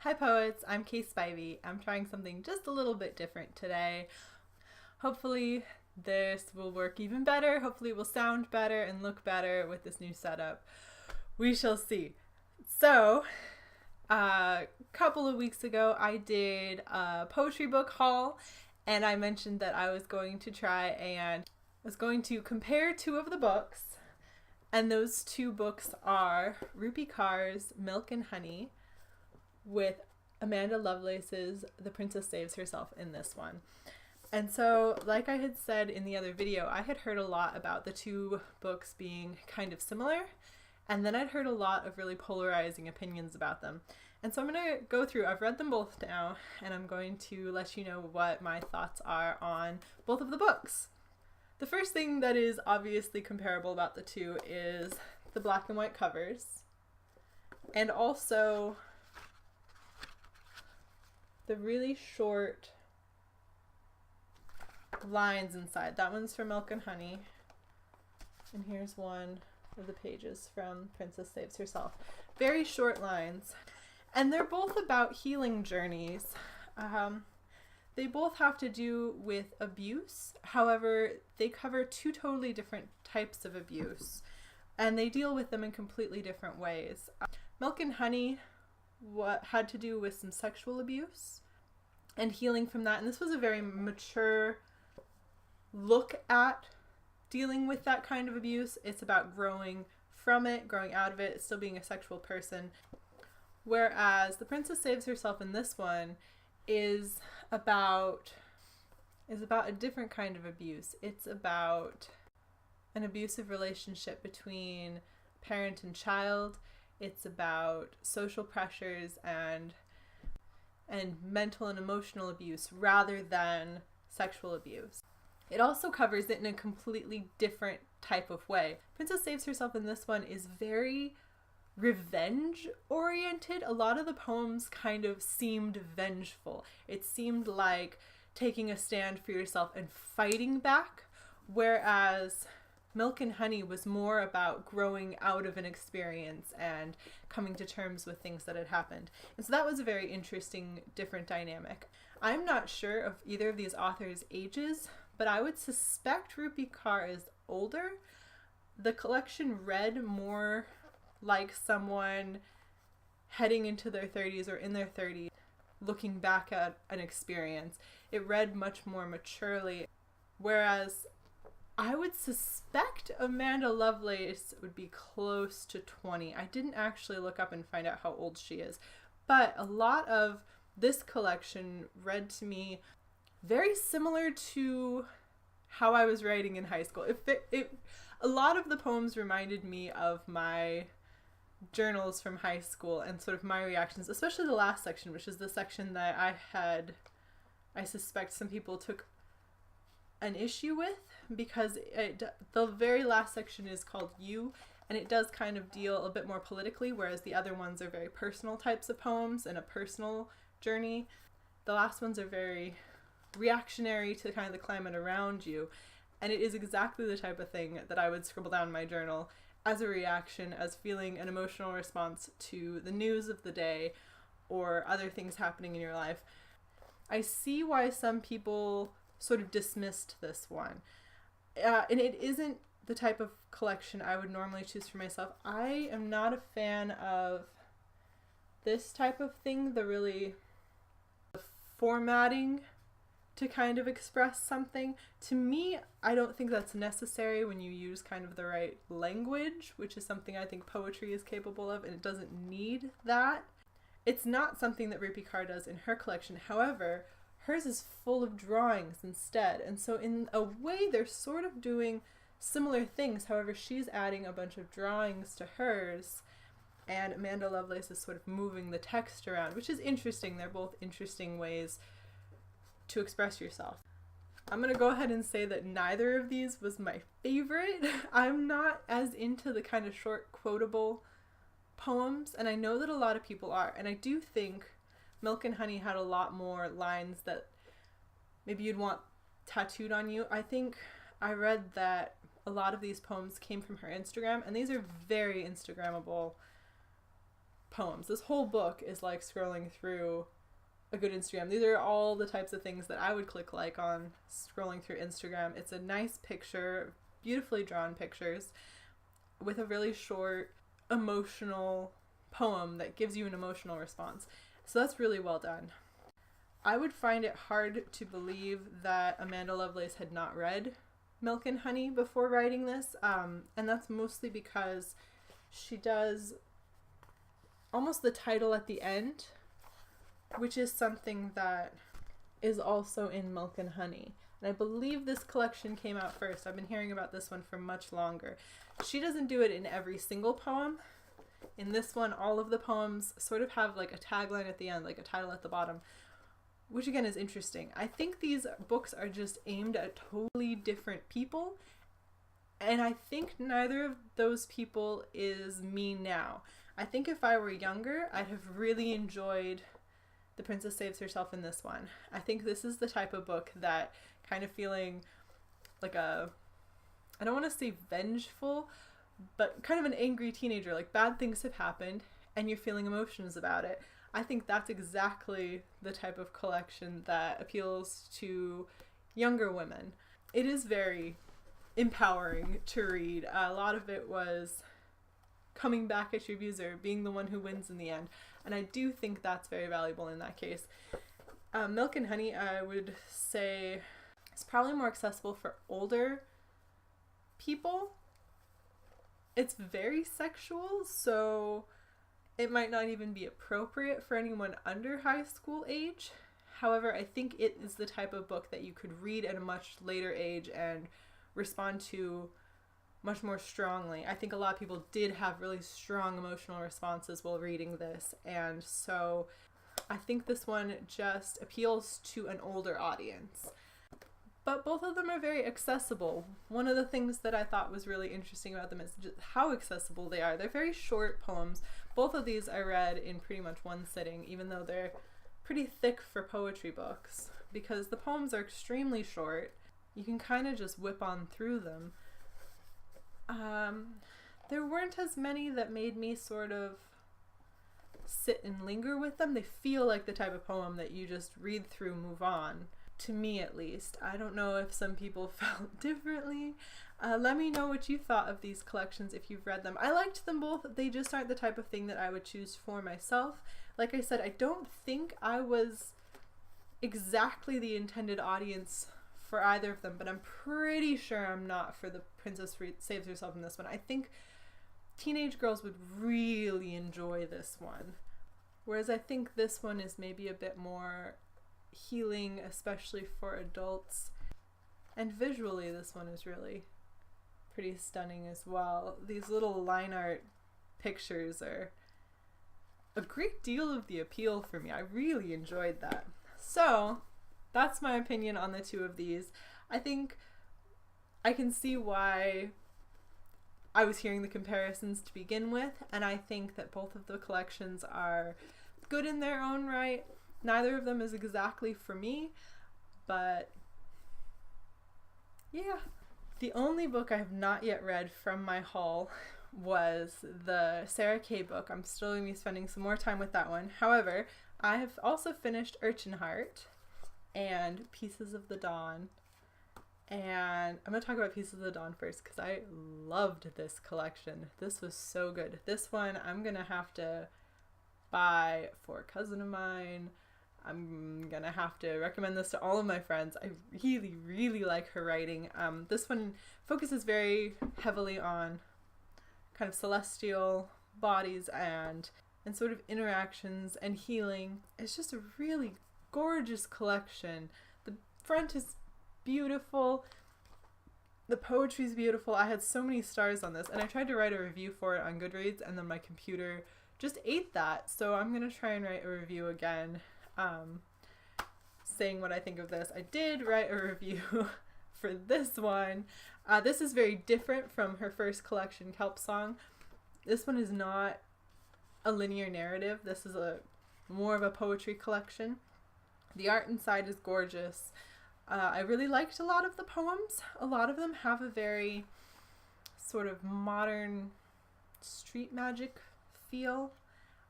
Hi poets, I'm Kay Spivey. I'm trying something just a little bit different today. Hopefully this will work even better. Hopefully it will sound better and look better with this new setup. We shall see. So, a couple of weeks ago I did a poetry book haul and I mentioned that I was going to try and compare two of the books. And those two books are Rupi Kaur's Milk&Honey with Amanda Lovelace's The Princess Saves Herself in this one. And so, like I had said in the other video, I had heard a lot about the two books being kind of similar, and then I'd heard a lot of really polarizing opinions about them. And so I'm going to go through, I've read them both now, and I'm going to let you know what my thoughts are on both of the books. The first thing that is obviously comparable about the two is the black and white covers, and also the really short lines inside. That one's from Milk&Honey, and here's one of the pages from Princess Saves Herself. Very short lines, and they're both about healing journeys. They both have to do with abuse. However, they cover two totally different types of abuse, and they deal with them in completely different ways. Milk&Honey had to do with some sexual abuse and healing from that, and this was a very mature look at dealing with that kind of abuse. It's about growing from it, growing out of it, still being a sexual person. Whereas The Princess Saves Herself in this one is about a different kind of abuse. It's about an abusive relationship between parent and child. It's about social pressures and mental and emotional abuse rather than sexual abuse. It also covers it in a completely different type of way. Princess Saves Herself in this one is very revenge oriented. A lot of the poems kind of seemed vengeful. It seemed like taking a stand for yourself and fighting back, whereas Milk&Honey was more about growing out of an experience and coming to terms with things that had happened. And so that was a very interesting, different dynamic. I'm not sure of either of these authors' ages, but I would suspect Rupi Kaur is older. The collection read more like someone heading into their 30s or in their 30s, looking back at an experience. It read much more maturely, whereas I would suspect Amanda Lovelace would be close to 20. I didn't actually look up and find out how old she is, but a lot of this collection read to me very similar to how I was writing in high school. A lot of the poems reminded me of my journals from high school and sort of my reactions, especially the last section, which is the section that I suspect some people took an issue with, because the very last section is called You, and it does kind of deal a bit more politically, whereas the other ones are very personal types of poems and a personal journey. The last ones are very reactionary to kind of the climate around you, and it is exactly the type of thing that I would scribble down in my journal as a reaction, as feeling an emotional response to the news of the day or other things happening in your life. I see why some people sort of dismissed this one. And it isn't the type of collection I would normally choose for myself. I am not a fan of this type of thing, the formatting to kind of express something. To me, I don't think that's necessary when you use kind of the right language, which is something I think poetry is capable of, and it doesn't need that. It's not something that Rupi Kaur does in her collection. However, hers is full of drawings instead, and so in a way they're sort of doing similar things. However, she's adding a bunch of drawings to hers, and Amanda Lovelace is sort of moving the text around, which is interesting. They're both interesting ways to express yourself. I'm gonna go ahead and say that neither of these was my favorite. I'm not as into the kind of short quotable poems, and I know that a lot of people are, and I do think Milk&Honey had a lot more lines that maybe you'd want tattooed on you. I think I read that a lot of these poems came from her Instagram, and these are very Instagrammable poems. This whole book is like scrolling through a good Instagram. These are all the types of things that I would click like on scrolling through Instagram. It's a nice picture, beautifully drawn pictures with a really short emotional poem that gives you an emotional response. So that's really well done. I would find it hard to believe that Amanda Lovelace had not read Milk and Honey before writing this, and that's mostly because she does almost the title at the end, which is something that is also in Milk and Honey. And I believe this collection came out first. I've been hearing about this one for much longer. She doesn't do it in every single poem. In this one, all of the poems sort of have like a tagline at the end, like a title at the bottom, which again is interesting. I think these books are just aimed at totally different people, and I think neither of those people is me now. I think if I were younger, I'd have really enjoyed The Princess Saves Herself in this one. I think this is the type of book that kind of feeling like I don't want to say vengeful, but kind of an angry teenager, like bad things have happened and you're feeling emotions about it. I think that's exactly the type of collection that appeals to younger women. It is very empowering to read. A lot of it was coming back at your abuser, being the one who wins in the end. And I do think that's very valuable in that case. Milk and Honey, I would say, is probably more accessible for older people. It's very sexual, so it might not even be appropriate for anyone under high school age. However, I think it is the type of book that you could read at a much later age and respond to much more strongly. I think a lot of people did have really strong emotional responses while reading this, and so I think this one just appeals to an older audience. But both of them are very accessible. One of the things that I thought was really interesting about them is just how accessible they are. They're very short poems. Both of these I read in pretty much one sitting, even though they're pretty thick for poetry books, because the poems are extremely short. You can kind of just whip on through them. There weren't as many that made me sort of sit and linger with them. They feel like the type of poem that you just read through, move on. To me, at least. I don't know if some people felt differently. Let me know what you thought of these collections if you've read them. I liked them both. They just aren't the type of thing that I would choose for myself. Like I said, I don't think I was exactly the intended audience for either of them, but I'm pretty sure I'm not for The Princess Saves Herself in this one. I think teenage girls would really enjoy this one, whereas I think this one is maybe a bit more healing, especially for adults. And visually, this one is really pretty stunning as well. These little line art pictures are a great deal of the appeal for me. I really enjoyed that. So that's my opinion on the two of these. I think I can see why I was hearing the comparisons to begin with, and I think that both of the collections are good in their own right. Neither of them is exactly for me, but yeah. The only book I have not yet read from my haul was the Sara Kay book. I'm still going to be spending some more time with that one. However, I have also finished Urchin Heart and Pieces of the Dawn. And I'm going to talk about Pieces of the Dawn first because I loved this collection. This was so good. This one I'm going to have to buy for a cousin of mine. I'm gonna have to recommend this to all of my friends. I really, really like her writing. This one focuses very heavily on kind of celestial bodies and sort of interactions and healing. It's just a really gorgeous collection. The front is beautiful. The poetry is beautiful. I had so many stars on this, and I tried to write a review for it on Goodreads, and then my computer just ate that. So I'm gonna try and write a review again. Saying what I think of this. I did write a review for this one. This is very different from her first collection, Kelp Song. This one is not a linear narrative. This is more of a poetry collection. The art inside is gorgeous. I really liked a lot of the poems. A lot of them have a very sort of modern street magic feel.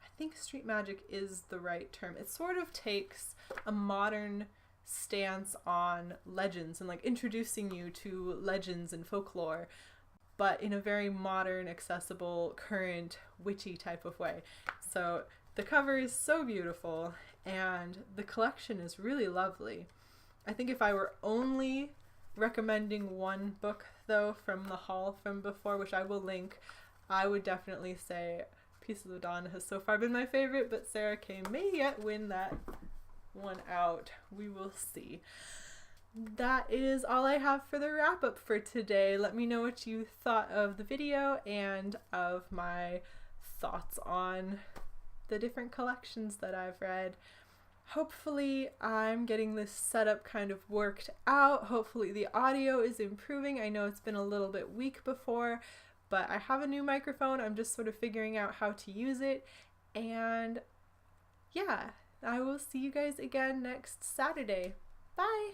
I think street magic is the right term. It sort of takes a modern stance on legends and like introducing you to legends and folklore, but in a very modern, accessible, current, witchy type of way. So the cover is so beautiful and the collection is really lovely. I think if I were only recommending one book though from the haul from before, which I will link, I would definitely say Pieces of Dawn has so far been my favorite, but Sara Kay may yet win that one out. We will see. That is all I have for the wrap up for today. Let me know what you thought of the video and of my thoughts on the different collections that I've read. Hopefully I'm getting this setup kind of worked out. Hopefully the audio is improving. I know it's been a little bit weak before, but I have a new microphone. I'm just sort of figuring out how to use it. And yeah, I will see you guys again next Saturday. Bye!